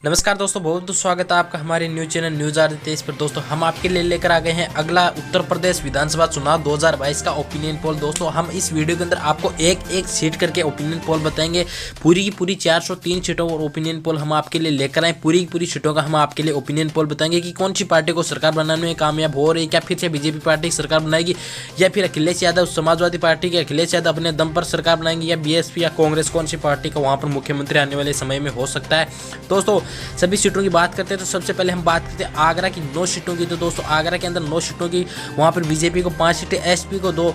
नमस्कार दोस्तों, बहुत बहुत स्वागत है आपका हमारे न्यूज चैनल न्यूज आर23 पर। दोस्तों हम आपके लिए लेकर आ गए हैं अगला उत्तर प्रदेश विधानसभा चुनाव 2022 का ओपिनियन पोल। दोस्तों हम इस वीडियो के अंदर आपको एक एक सीट करके ओपिनियन पोल बताएंगे। पूरी की पूरी 403 सीटों और ओपिनियन पोल हम आपके लिए लेकर आए। पूरी की पूरी सीटों का हम आपके लिए ओपिनियन पोल बताएंगे कि कौन सी पार्टी को सरकार बनाने में कामयाब हो रही है। क्या फिर से बीजेपी पार्टी सरकार बनाएगी, या फिर अखिलेश यादव समाजवादी पार्टी के अखिलेश यादव अपने दम पर सरकार बनाएंगे, या बीएसपी या कांग्रेस कौन सी पार्टी का वहां पर मुख्यमंत्री आने वाले समय में हो सकता है। दोस्तों सभी सीटों की बात करते हैं तो सबसे पहले हम बात करते हैं आगरा की 9 सीटों की। तो दोस्तों आगरा के अंदर 9 सीटों की, वहां पर बीजेपी को 5 सीटें, एसपी को 2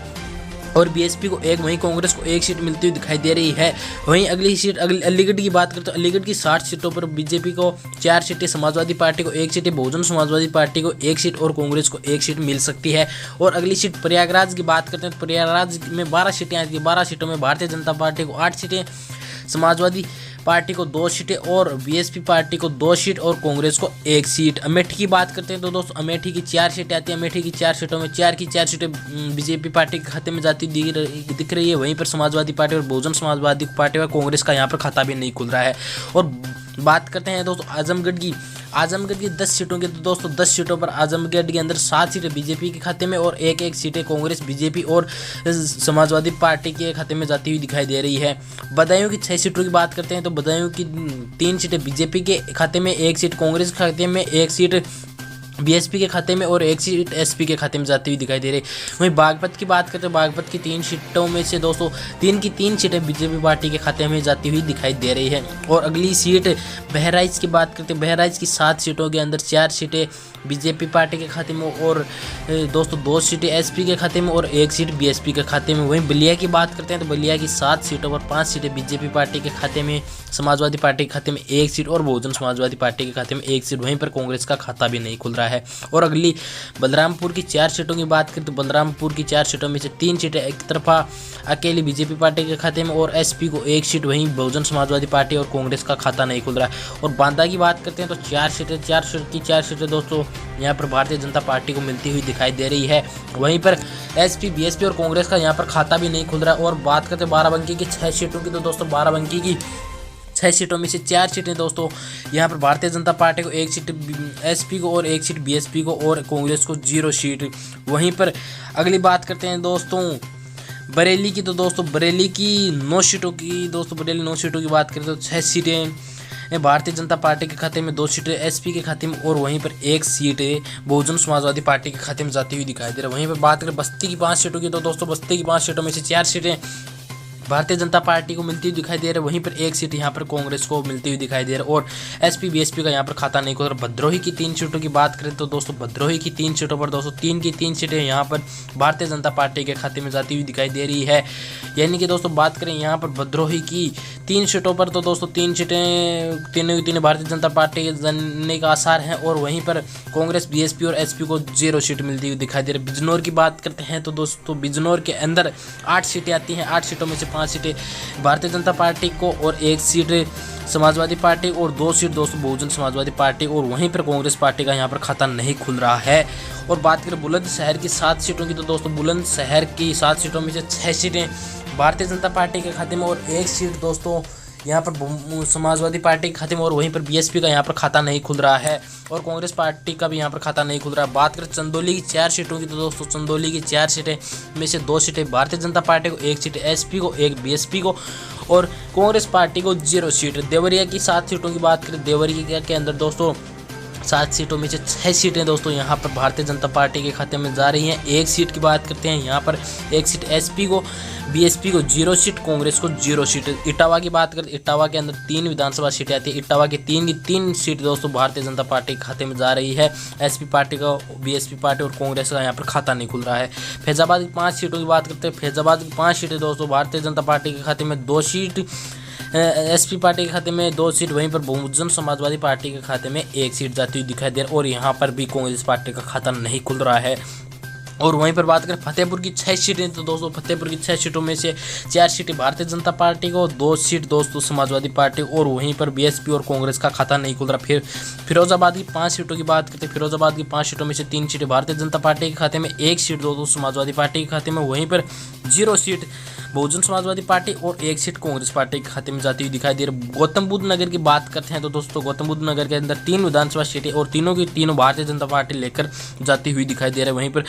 और बीएसपी को 1, वहीं कांग्रेस को 1 सीट मिलती हुई दिखाई दे रही है। वहीं अगली सीट अलीगढ़ की बात करते हैं तो अलीगढ़ की 60 सीटों पर बीजेपी को 4 सीटें, समाजवादी पार्टी को 1 सीट, बहुजन समाजवादी पार्टी को 1 सीट और कांग्रेस को 1 सीट मिल सकती है। और अगली सीट प्रयागराज की बात करते हैं तो प्रयागराज में 12 सीटें आती है। 12 सीटों में भारतीय जनता पार्टी को 8 सीटें, समाजवादी पार्टी को 2 सीटें और बीएसपी पार्टी को 2 सीट और कांग्रेस को 1 सीट। अमेठी की बात करते हैं तो दोस्तों अमेठी की 4 सीटें आती है। अमेठी की 4 सीटों में 4 की 4 सीटें बीजेपी पार्टी के खाते में जाती दिख रही है। वहीं पर समाजवादी पार्टी और बहुजन समाजवादी पार्टी और कांग्रेस का यहाँ पर खाता भी नहीं खुल रहा है। और बात करते हैं दोस्तों आजमगढ़ की 10 सीटों की। तो दोस्तों 10 सीटों पर आजमगढ़ के अंदर 7 सीटें बीजेपी के खाते में और 1-1 सीटें कांग्रेस, बीजेपी और समाजवादी पार्टी के खाते में जाती हुई दिखाई दे रही है। बदायूं की 6 सीटों की बात करते हैं तो बदायूं की 3 सीटें बीजेपी के खाते में, 1 सीट कांग्रेस के खाते में, 1 सीट बीएसपी के खाते में और 1 सीट एसपी के खाते में जाती हुई दिखाई दे रही। वहीं बागपत की बात करते हैं, बागपत की 3 सीटों में से दोस्तों 3 की 3 सीटें बीजेपी पार्टी के खाते में जाती हुई दिखाई दे रही है। और अगली सीट बहराइच की बात करते हैं, बहराइच की 7 सीटों के अंदर 4 सीटें बीजेपी पार्टी के खाते में और दोस्तों 2 सीटें एसपी के खाते में और 1 सीट बीएसपी के खाते में। वहीं बलिया की बात करते हैं तो बलिया की 7 सीटों पर 5 सीटें बीजेपी पार्टी के खाते में, समाजवादी पार्टी के खाते में 1 सीट और बहुजन समाजवादी पार्टी के खाते में 1 सीट। वहीं पर कांग्रेस का खाता भी नहीं खुल रहा है। और अगली बलरामपुर की 4 सीटों की बात करें तो बलरामपुर की 4 सीटों में से 3 सीटें एक तरफा अकेली बीजेपी पार्टी के खाते में और एसपी को 1 सीट, वहीं बहुजन समाजवादी पार्टी और कांग्रेस का खाता नहीं खुल रहा है। और बांदा की बात करते हैं तो 4 सीटें दोस्तों यहाँ पर भारतीय जनता पार्टी को मिलती हुई दिखाई दे रही है। वहीं पर एसपी, बीएसपी और कांग्रेस का यहाँ पर खाता भी नहीं खुल रहा है। और बात करते हैं बाराबंकी की 6 सीटों की। तो दोस्तों बाराबंकी की 6 सीटों में से 4 सीटें दोस्तों यहाँ पर भारतीय जनता पार्टी को 1 सीट, एसपी को और 1 सीट बीएसपी को और कांग्रेस को 0 सीट। वहीं पर अगली बात करते हैं दोस्तों बरेली की। तो दोस्तों बरेली की 9 सीटों की, दोस्तों बरेली 9 सीटों की बात करें तो 6 सीटें भारतीय जनता पार्टी के खाते में, 2 सीटें एसपी के खाते में और वहीं पर 1 सीट बहुजन समाजवादी पार्टी के खाते में जाती हुई दिखाई दे रही है। वहीं पर बात करें बस्ती की 5 सीटों की। तो दोस्तों बस्ती की 5 सीटों में से 4 सीटें भारतीय जनता पार्टी को मिलती हुई दिखाई दे रही है। वहीं पर 1 सीट यहाँ पर कांग्रेस को मिलती हुई दिखाई दे रही है। और एसपी बीएसपी का यहाँ पर खाता नहीं खुल रहा। भद्रोही की 3 सीटों की बात करें तो दोस्तों भद्रोही की 3 सीटों पर दोस्तों 3 की 3 सीटें यहाँ पर भारतीय जनता पार्टी के खाते में जाती हुई दिखाई दे रही है। यानी कि दोस्तों बात करें यहाँ पर भद्रोही की 3 सीटों पर तो दोस्तों 3 सीटें तीनों भारतीय जनता पार्टी के जाने का आसार हैं। और वहीं पर कांग्रेस, बीएसपी और एसपी को 0 सीट मिलती हुई दिखाई दे रही है। बिजनौर की बात करते हैं तो दोस्तों बिजनौर के अंदर 8 सीटें आती हैं। 8 सीटों में से 5 सीटें भारतीय जनता पार्टी को और 1 सीट समाजवादी पार्टी और 2 सीट दोस्तों बहुजन समाजवादी पार्टी। और वहीं पर कांग्रेस पार्टी का यहाँ पर खाता नहीं खुल रहा है। और बात करें बुलंदशहर की 7 सीटों की। तो दोस्तों बुलंदशहर की 7 सीटों में से 6 सीटें भारतीय जनता पार्टी के खाते में और 1 सीट दोस्तों यहाँ पर समाजवादी पार्टी के खाते में और वहीं पर बीएसपी का यहाँ पर खाता नहीं खुल रहा है। और कांग्रेस पार्टी का भी यहाँ पर खाता नहीं खुल रहा है। बात करें चंदौली की 4 सीटों की। तो दोस्तों चंदौली की 4 सीटें में से 2 सीटें भारतीय जनता पार्टी को, 1 सीट एसपी को, 1 बीएसपी को और कांग्रेस पार्टी को 0 सीट। देवरिया की 7 सीटों की बात करें, देवरिया के अंदर दोस्तों 7 सीटों में से 6 सीटें दोस्तों यहाँ पर भारतीय जनता पार्टी के खाते में जा रही हैं। 1 सीट की बात करते हैं यहाँ पर 1 सीट एसपी को, बीएसपी को 0 सीट, कांग्रेस को 0 सीट। इटावा की बात करें, इटावा के अंदर 3 विधानसभा सीटें आती है। इटावा की 3 सीट दोस्तों भारतीय जनता पार्टी के खाते में जा रही है। एसपी पार्टी का, बीएसपी पार्टी और कांग्रेस का यहाँ पर खाता नहीं खुल रहा है। फैजाबाद की 5 सीटों की बात करते हैं। फैजाबाद की 5 सीटें दोस्तों भारतीय जनता पार्टी के खाते में, 2 सीट एसपी पार्टी के खाते में, 2 सीट, वहीं पर बहुजन समाजवादी पार्टी के खाते में 1 सीट जाती हुई दिखाई दे रही है। और यहाँ पर भी कांग्रेस पार्टी का खाता नहीं खुल रहा है। और वहीं पर बात करें फतेहपुर की 6 सीटें। तो दोस्तों फतेहपुर की 6 सीटों में से 4 सीटें भारतीय जनता पार्टी को, 2 सीट दोस्तों समाजवादी पार्टी और वहीं पर बीएसपी और कांग्रेस का खाता नहीं खुल रहा। फिर फिरोजाबाद की 5 सीटों की बात करते हैं। फिरोजाबाद की 5 सीटों में से 3 सीटें भारतीय जनता पार्टी के खाते में, 1 सीट दोस्तों समाजवादी पार्टी के खाते में, वहीं पर 0 सीट बहुजन समाजवादी पार्टी और 1 सीट कांग्रेस पार्टी के खाते में जाती हुई दिखाई दे रही है। गौतम बुद्ध नगर की बात करते हैं तो दोस्तों गौतम बुद्ध नगर के अंदर 3 विधानसभा सीटें और तीनों की तीनों भारतीय जनता पार्टी लेकर जाती हुई दिखाई दे रहा है। वहीं पर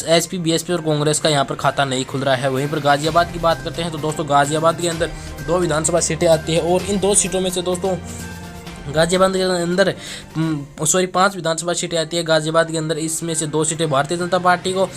एसपी, बीएसपी और कांग्रेस का यहाँ पर खाता नहीं खुल रहा है। वहीं पर गाजियाबाद की बात करते हैं तो दोस्तों गाजियाबाद के अंदर 2 विधानसभा सीटें आती है और इन 2 सीटों में से दोस्तों गाजियाबाद के अंदर 5 विधानसभा सीटें आती है गाजियाबाद के अंदर। इसमें से 2 सीटें भारतीय जनता पार्टी को,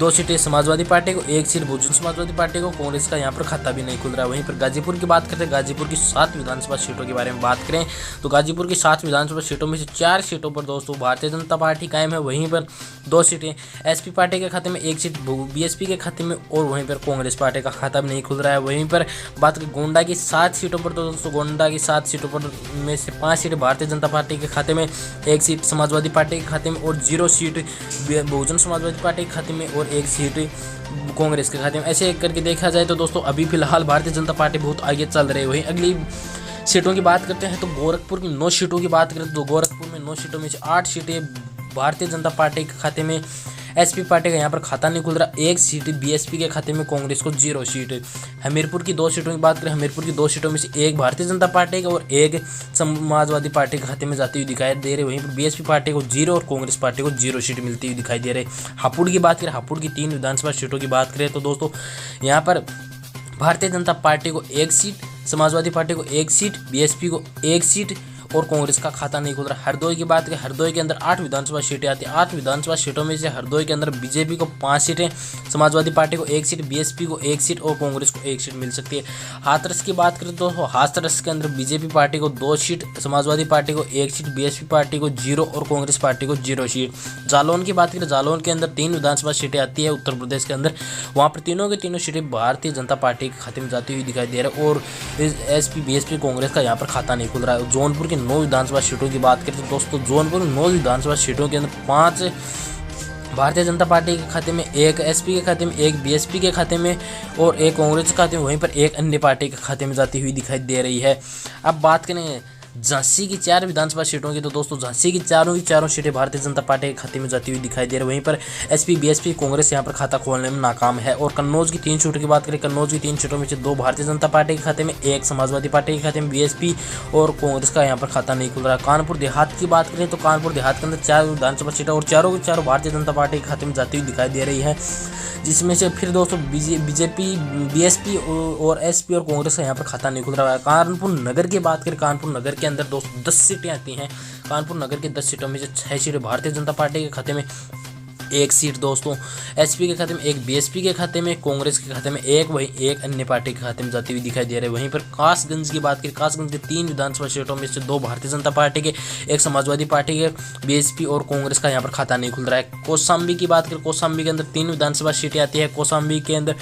2 सीटें समाजवादी पार्टी को, 1 सीट बहुजन समाजवादी पार्टी को। कांग्रेस का यहाँ पर खाता भी नहीं खुल रहा है। वहीं पर गाजीपुर की बात करते हैं, गाजीपुर की 7 विधानसभा सीटों के बारे में बात करें तो गाजीपुर की 7 विधानसभा सीटों में से 4 सीटों पर दोस्तों भारतीय जनता पार्टी कायम है। वहीं पर 2 सीटें एसपी पार्टी के खाते में, 1 सीट बीएसपी के खाते में और वहीं पर कांग्रेस पार्टी का खाता भी नहीं खुल रहा है। वहीं पर बात करें गोंडा की 7 सीटों पर तो दोस्तों गोंडा की 7 सीटों पर में से 5 सीटें भारतीय जनता पार्टी के खाते में, 1 सीट समाजवादी पार्टी के खाते में और 0 सीट बहुजन समाजवादी पार्टी के खाते में और 1 सीट कांग्रेस के खाते में। ऐसे करके देखा जाए तो दोस्तों अभी फिलहाल भारतीय जनता पार्टी बहुत आगे चल रही है। वहीं अगली सीटों की बात करते हैं तो गोरखपुर की 9 सीटों की बात करें तो गोरखपुर में 9 सीटों में से 8 सीटें भारतीय जनता पार्टी के खाते में, एसपी पार्टी का यहाँ पर खाता नहीं खुल रहा, 1 सीट बीएसपी के खाते में, कांग्रेस को 0 सीट। हमीरपुर की 2 सीटों की बात करें, हमीरपुर की 2 सीटों में से 1 भारतीय जनता पार्टी का और 1 समाजवादी पार्टी के खाते में जाती हुई दिखाई दे रही है। वहीं पर बीएसपी पार्टी को 0 और कांग्रेस पार्टी को 0 सीट मिलती हुई दिखाई दे रही है। हापुड़ की बात करें, हापुड़ की 3 विधानसभा सीटों की बात करें तो दोस्तों यहाँ पर भारतीय जनता पार्टी को 1 सीट, समाजवादी पार्टी को 1 सीट, बीएसपी को 1 सीट और कांग्रेस का खाता नहीं खुल रहा। हरदोई की बात करें, हरदोई के अंदर 8 विधानसभा सीटें आती है। 8 विधानसभा सीटों में से हरदोई के अंदर बीजेपी को 5 सीटें, समाजवादी पार्टी को 1 सीट, बीएसपी को 1 सीट और कांग्रेस को 1 सीट मिल सकती है। हाथरस की बात करें तो हाथरस के अंदर बीजेपी पार्टी को 2 सीट, समाजवादी पार्टी को 1 सीट, बीएसपी पार्टी को 0 और कांग्रेस पार्टी को 0 सीट। जालौन की बात करें, जालौन के अंदर 3 विधानसभा सीटें आती है उत्तर प्रदेश के अंदर। वहाँ पर तीनों की तीनों सीटें भारतीय जनता पार्टी के खाते में जाती हुई दिखाई दे रहा है और एसपी, बीएसपी, कांग्रेस का यहाँ पर खाता नहीं खुल रहा है। जौनपुर की 9 विधानसभा सीटों की बात करें तो दोस्तों जौनपुर 9 विधानसभा सीटों के अंदर 5 भारतीय जनता पार्टी के खाते में, 1 एसपी के खाते में, 1 बीएसपी के खाते में और 1 कांग्रेस के खाते में, वहीं पर 1 अन्य पार्टी के खाते में जाती हुई दिखाई दे रही है। अब बात करें झांसी की 4 विधानसभा सीटों की तो दोस्तों झांसी की चारों सीटें भारतीय जनता पार्टी के खाते में जाती हुई दिखाई दे रही है। वहीं पर एसपी, बीएसपी, कांग्रेस यहाँ पर खाता खोलने में नाकाम है। और कन्नौज की 3 सीटों की बात करें, कन्नौज की 3 सीटों में से 2 भारतीय जनता पार्टी के खाते में, 1 समाजवादी पार्टी के खाते में, बीएसपी और कांग्रेस का यहाँ पर खाता नहीं खुल रहा है। कानपुर देहात की बात करें तो कानपुर देहात के अंदर 4 विधानसभा सीटें और चारों की चारों भारतीय जनता पार्टी के खाते में जाती हुई दिखाई दे रही है, जिसमें से फिर दोस्तों बीजेपी, बीएसपी और एसपी और कांग्रेस का यहाँ पर खाता नहीं खुल रहा है। कानपुर नगर की बात करें, कानपुर नगर के अंदर दोस्तों 10 सीटें आती हैं। कानपुर नगर के 10 सीटों में से 6 सीटें भारतीय जनता पार्टी के खाते में, 1 सीट दोस्तों एसपी के खाते में, 1 बीएसपी के खाते में, कांग्रेस के खाते में 1, वहीं 1 अन्य पार्टी के खाते में जाती हुई दिखाई दे रही है। वहीं पर कासगंज की बात करें, कासगंज के 3 विधानसभा सीटों में से 2 भारतीय जनता पार्टी के, 1 समाजवादी पार्टी के, बीएसपी और कांग्रेस का यहाँ पर खाता नहीं खुल रहा है। कौशाम्बी की बात करें, कौशाम्बी के अंदर 3 विधानसभा सीटें आती है। कौशाम्बी के अंदर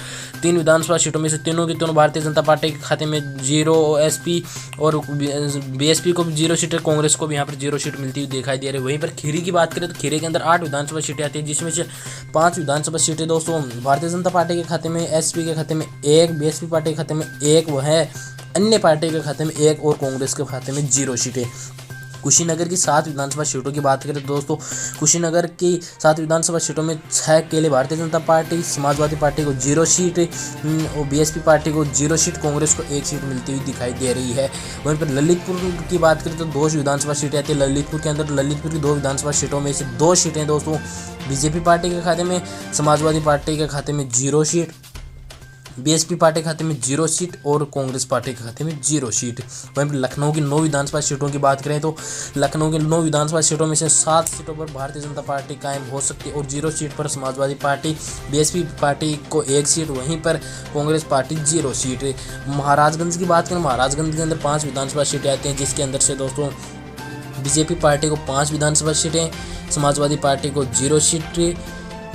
3 विधानसभा सीटों में से तीनों की तीनों भारतीय जनता पार्टी के खाते में, 0 एसपी और बीएसपी को भी 0 सीट, कांग्रेस को भी यहाँ पर 0 सीट मिलती हुई दिखाई दे रही है। वहीं पर खीरी की बात करें तो खीरी के अंदर 8 विधानसभा सीटें आती है, जिसमें से 5 विधानसभा सीटें दोस्तों भारतीय जनता पार्टी के खाते में, एसपी के खाते में 1, बीएसपी पार्टी के खाते में 1, वह है अन्य पार्टी के खाते में 1 और कांग्रेस के खाते में 0 सीटें। कुशीनगर की 7 विधानसभा सीटों की बात करें तो दोस्तों कुशीनगर की 7 विधानसभा सीटों में 6 के लिए भारतीय जनता पार्टी, समाजवादी पार्टी को 0 सीट और बीएसपी पार्टी को 0 सीट, कांग्रेस को 1 सीट मिलती हुई दिखाई दे रही है। वहीं पर ललितपुर की बात करें तो 2 विधानसभा सीटें आती है ललितपुर के अंदर। ललितपुर की 2 विधानसभा सीटों में से 2 सीटें दोस्तों बीजेपी पार्टी के खाते में, समाजवादी पार्टी के खाते में 0 सीट, बीएसपी पार्टी के खाते में 0 सीट और कांग्रेस पार्टी के खाते में 0 सीट। वहीं पर लखनऊ की 9 विधानसभा सीटों की बात करें तो लखनऊ की 9 विधानसभा सीटों में से 7 सीटों पर भारतीय जनता पार्टी कायम हो सकती है और 0 सीट पर समाजवादी पार्टी, बीएसपी पार्टी को 1 सीट, वहीं पर कांग्रेस पार्टी 0 सीट। महाराजगंज की बात करें, महाराजगंज के अंदर 5 विधानसभा सीटें आती हैं, जिसके अंदर से दोस्तों बीजेपी पार्टी को 5 विधानसभा सीटें, समाजवादी पार्टी को 0 सीट,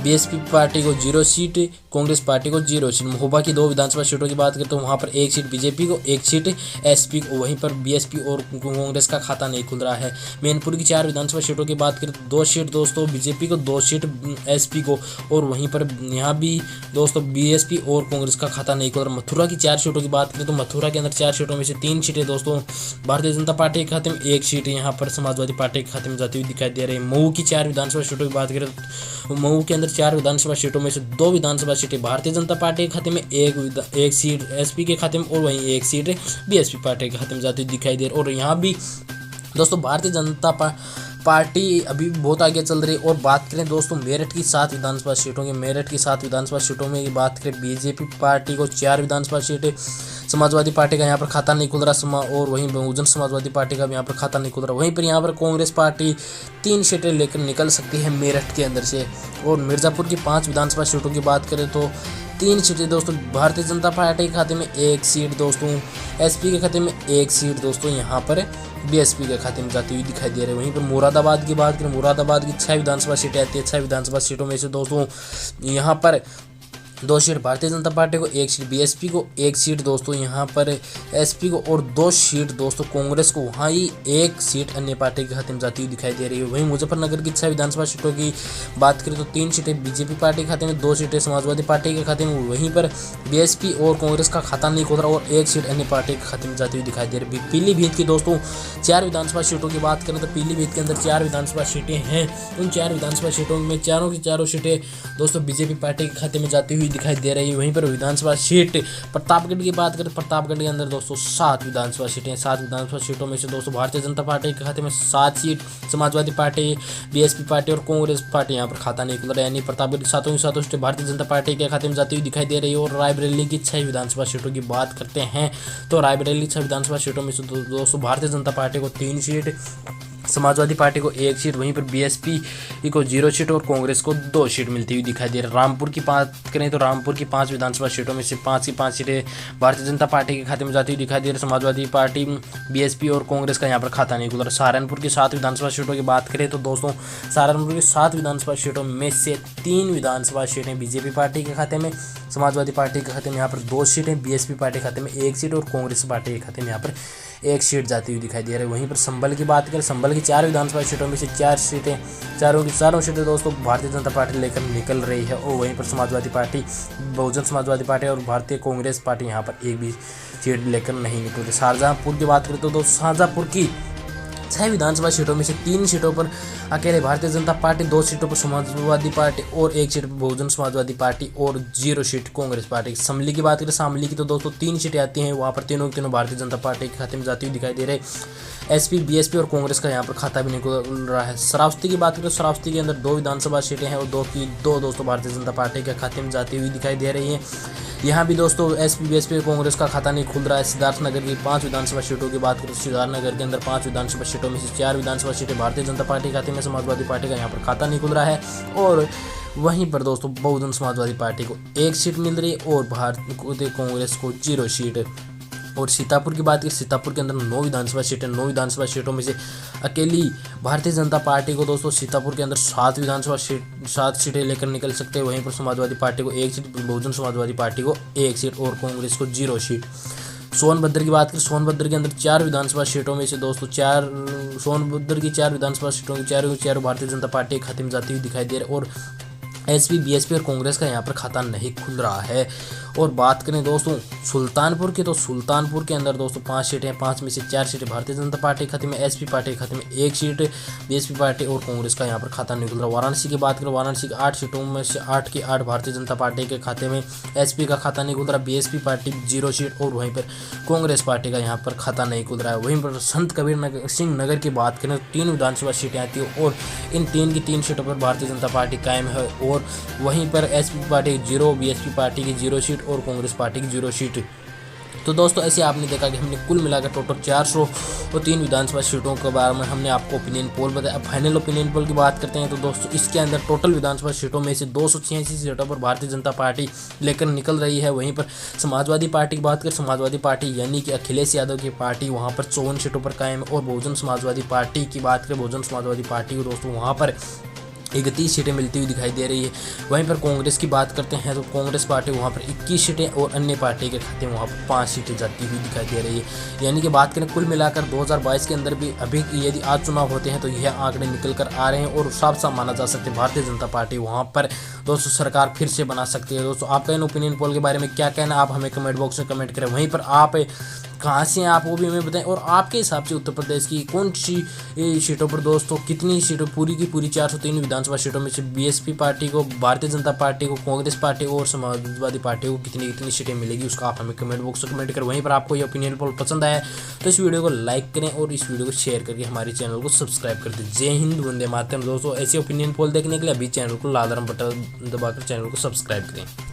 बीएसपी पार्टी को 0 सीट, कांग्रेस पार्टी को 0 सीट। महोबा की 2 विधानसभा सीटों की बात करें तो वहाँ पर 1 सीट बीजेपी को, 1 सीट एसपी को, वहीं पर बीएसपी और कांग्रेस का खाता नहीं खुल रहा है। मैनपुर की 4 विधानसभा सीटों की बात करें तो 2 सीट दोस्तों बीजेपी को, 2 सीट एसपी को और वहीं पर यहाँ भी दोस्तों बीएसपी और कांग्रेस का खाता नहीं खुल रहा। मथुरा की 4 सीटों की बात करें तो मथुरा के अंदर 4 सीटों में से 3 सीटें दोस्तों भारतीय जनता पार्टी के खाते में, 1 सीट यहाँ पर समाजवादी पार्टी के खाते में जाती हुई दिखाई दे रही है। मऊ की 4 विधानसभा सीटों की बात करें तो मऊ के अंदर 4 विधानसभा सीटों में से 2 विधानसभा सीटें भारतीय जनता पार्टी के खाते में, एक सीट एसपी के खाते में और वहीं एक सीट बीएसपी पार्टी के खाते में जाती हुई दिखाई दे रही है। और यहाँ भी दोस्तों भारतीय जनता पार्टी अभी बहुत आगे चल रही है। और बात करें दोस्तों मेरठ की 7 विधानसभा सीटों की, मेरठ की 7 विधानसभा सीटों में बात करें बीजेपी पार्टी को 4 विधानसभा सीटें, समाजवादी पार्टी का यहाँ पर खाता नहीं खुल रहा, और वहीं बहुजन समाजवादी पार्टी का भी यहाँ पर खाता नहीं खुल रहा। वहीं पर यहाँ पर कांग्रेस पार्टी 3 सीटें लेकर निकल सकती है मेरठ के अंदर से। और मिर्ज़ापुर की 5 विधानसभा सीटों की बात करें तो 3 सीटें दोस्तों भारतीय जनता पार्टी के खाते में, 1 सीट दोस्तों एसपी के खाते में, 1 सीट दोस्तों यहाँ पर बीएसपी के खाते में जाती हुई दिखाई दे रही है। वहीं पर मुरादाबाद की बात करें, मुरादाबाद की 6 विधानसभा सीटें आती है। 6 विधानसभा सीटों में से दोस्तों यहाँ पर 2 सीट भारतीय जनता पार्टी को, 1 सीट बीएसपी को, 1 सीट दोस्तों यहाँ पर एसपी को और 2 सीट दोस्तों कांग्रेस को। वहाँ ही 1 सीट अन्य पार्टी के खाते में जाती हुई दिखाई दे रही है। वहीं मुजफ्फरनगर की 6 विधानसभा सीटों की बात करें तो 3 सीटें बीजेपी पार्टी के खाते में, 2 सीटें समाजवादी पार्टी के खाते में। वहीं पर बीएसपी और कांग्रेस का खाता नहीं खुल रहा और 1 सीट अन्य पार्टी के खाते में जाती हुई दिखाई दे रही है। पीलीभीत की दोस्तों 4 विधानसभा सीटों की बात करें तो पीलीभीत के अंदर 4 विधानसभा सीटें हैं। उन 4 विधानसभा सीटों में चारों की चारों सीटें दोस्तों बीजेपी पार्टी के खाते में जाती हुई दिखाई दे रही है। वहीं पर विधानसभा सीट प्रतापगढ़ की बात करें, प्रतापगढ़ के अंदर दोस्तों 7 विधानसभा सीटें, 7 विधानसभा सीटों में से दोस्तों भारतीय जनता पार्टी के खाते में 7 seat, Samajwadi party, BSP party और कांग्रेस पार्टी यहाँ पर खाता नहीं खुल रहा है। यानी प्रतापगढ़ की 7 सीटें भारतीय जनता पार्टी के खाते में जाती हुई दिखाई दे रही है। और रायबरेली की 6 विधानसभा सीटों की बात करते हैं तो रायबरेली 6 विधानसभा सीटों में से दोस्तों भारतीय जनता पार्टी को 3 सीट, समाजवादी पार्टी को 1 सीट, वहीं पर बीएसपी को 0 सीट और कांग्रेस को 2 सीट मिलती हुई दिखाई दे रही है। रामपुर की बात करें तो रामपुर की 5 विधानसभा सीटों में से 5 की 5 सीटें भारतीय जनता पार्टी के खाते में जाती हुई दिखाई दे रही है। समाजवादी पार्टी, बीएसपी और कांग्रेस का यहाँ पर खाता नहीं खुल रहा। सहारनपुर की 7 विधानसभा सीटों की बात करें तो दोस्तों सहारनपुर की 7 विधानसभा सीटों में से 3 विधानसभा सीटें बीजेपी पार्टी के खाते में, समाजवादी पार्टी के खाते में यहाँ पर 2 सीटें, बीएसपी पार्टी के खाते में 1 सीट और कांग्रेस पार्टी के खाते में यहाँ पर 1 सीट जाती हुई दिखाई दे रही है। वहीं पर संभल की बात करें, संभल की 4 विधानसभा सीटों में से 4 सीटें, चारों की चारों सीटें दोस्तों भारतीय जनता पार्टी लेकर निकल रही है। और वहीं पर समाजवादी पार्टी, बहुजन समाजवादी पार्टी और भारतीय कांग्रेस पार्टी यहाँ पर एक भी सीट लेकर नहीं निकल रही। शाहजहाँपुर की बात करें तो दोस्तों शाहजहाँपुर की 6 विधानसभा सीटों में से 3 सीटों पर अकेले भारतीय जनता पार्टी, 2 सीटों पर समाजवादी पार्टी और 1 सीट बहुजन समाजवादी पार्टी और 0 सीट कांग्रेस पार्टी। शामली की बात करें, शामली की तो दोस्तों 3 सीटें आती हैं, वहाँ पर तीनों भारतीय जनता पार्टी के खाते में जाती हुई दिखाई दे रहे। एसपी, बीएसपी और कांग्रेस का यहाँ पर खाता भी नहीं खुल रहा है। श्रावस्ती की बात करें तो श्रावस्ती के अंदर 2 विधानसभा सीटें हैं और 2 दोस्तों भारतीय जनता पार्टी के खाते में जाती हुई दिखाई दे रही हैं। यहाँ भी दोस्तों एसपी, बीएसपी और कांग्रेस का खाता नहीं खुल रहा है। सिद्धार्थनगर की 5 विधानसभा सीटों की बात करें तो सिद्धार्थनगर के अंदर 5 विधानसभा सीटों में से 4 विधानसभा सीटें भारतीय जनता पार्टी के खाते में, समाजवादी पार्टी का यहाँ पर खाता नहीं खुल रहा है। और वहीं पर दोस्तों बहुजन समाजवादी पार्टी को 1 सीट मिल रही है और भारतीय कांग्रेस को 0 सीट। और सीतापुर की बात करें, सीतापुर के अंदर 9 विधानसभा सीटें, 9 विधानसभा सीटों में से अकेली भारतीय जनता पार्टी को दोस्तों सीतापुर के अंदर 7 सीटें लेकर निकल सकते हैं। वहीं पर समाजवादी पार्टी को 1 सीट, बहुजन समाजवादी पार्टी को 1 सीट और कांग्रेस को 0 सीट। सोनभद्र की बात करें, सोनभद्र के अंदर 4 विधानसभा सीटों में से दोस्तों सोनभद्र की 4 विधानसभा सीटों की चारों भारतीय जनता पार्टी के खाते में जाती हुई दिखाई दे रही है। और एसपी, बीएसपी और कांग्रेस का यहाँ पर खाता नहीं खुल रहा है। और बात करें दोस्तों सुल्तानपुर की तो सुल्तानपुर के अंदर दोस्तों 5 सीटें हैं, 5 में से 4 सीटें भारतीय जनता पार्टी के खाते में, एसपी पार्टी के खाते में 1 सीट, बीएसपी पार्टी और कांग्रेस का यहाँ पर खाता नहीं खुल रहा। वाराणसी की बात करें, वाराणसी की 8 सीटों में से 8 की 8 भारतीय जनता पार्टी के खाते में, एसपी का खाता नहीं खुल रहा, बीएसपी पार्टी 0 सीट और वहीं पर कांग्रेस पार्टी का यहाँ पर खाता नहीं खुल रहा है। वहीं पर संत कबीर सिंह नगर की बात करें तो 3 विधानसभा सीटें आती है और इन 3 की 3 सीटों पर भारतीय जनता पार्टी कायम है। और वहीं पर एसपी पार्टी 0, बीएसपी पार्टी की 0 सीट और कांग्रेस पार्टी की 0 सीट। तो दोस्तों ऐसे आपने देखा कि हमने कुल मिलाकर टोटल 403 विधानसभा सीटों के बारे में हमने आपको ओपिनियन पोल बताया। अब फाइनल ओपिनियन पोल की बात करते हैं तो दोस्तों इसके अंदर टोटल विधानसभा सीटों में से 286 सीटों पर भारतीय जनता पार्टी लेकर निकल रही है। वहीं पर समाजवादी पार्टी की बात करें, समाजवादी पार्टी यानी कि अखिलेश यादव की पार्टी वहाँ पर 54 सीटों पर कायम है। और बहुजन समाजवादी पार्टी की बात करें, बहुजन समाजवादी पार्टी को दोस्तों वहाँ पर 31 सीटें मिलती हुई दिखाई दे रही है। वहीं पर कांग्रेस की बात करते हैं तो कांग्रेस पार्टी वहाँ पर 21 सीटें और अन्य पार्टी के खाते में वहाँ पर 5 सीटें जाती हुई दिखाई दे रही है। यानी कि बात करें कुल मिलाकर 2022 के अंदर भी अभी यदि आज चुनाव होते हैं तो यह आंकड़े निकल कर आ रहे हैं और साफ साफ माना जा सकता है भारतीय जनता पार्टी वहाँ पर दोस्तों सरकार फिर से बना सकती है। दोस्तों आपका इन ओपिनियन पोल के बारे में क्या कहना, आप हमें कमेंट बॉक्स में कमेंट करें। वहीं पर आप कहाँ से हैं आप वो भी हमें बताएं और आपके हिसाब से उत्तर प्रदेश की कौन सी सीटों पर दोस्तों कितनी सीटों पूरी की पूरी 403 विधानसभा विधानसभा सीटों में से बीएसपी पार्टी को, भारतीय जनता पार्टी को, कांग्रेस पार्टी को और समाजवादी पार्टी को कितनी सीटें मिलेगी उसका आप हमें कमेंट बॉक्स में कमेंट करें। वहीं पर आपको ये ओपिनियन पोल पसंद आया तो इस वीडियो को लाइक करें और इस वीडियो को शेयर करके हमारे चैनल को सब्सक्राइब कर दें। जय हिंद, वंदे मातरम। दोस्तों ऐसे ओपिनियन पोल देखने के लिए अभी चैनल को लाल रंग बटन दबाकर चैनल को सब्सक्राइब करें।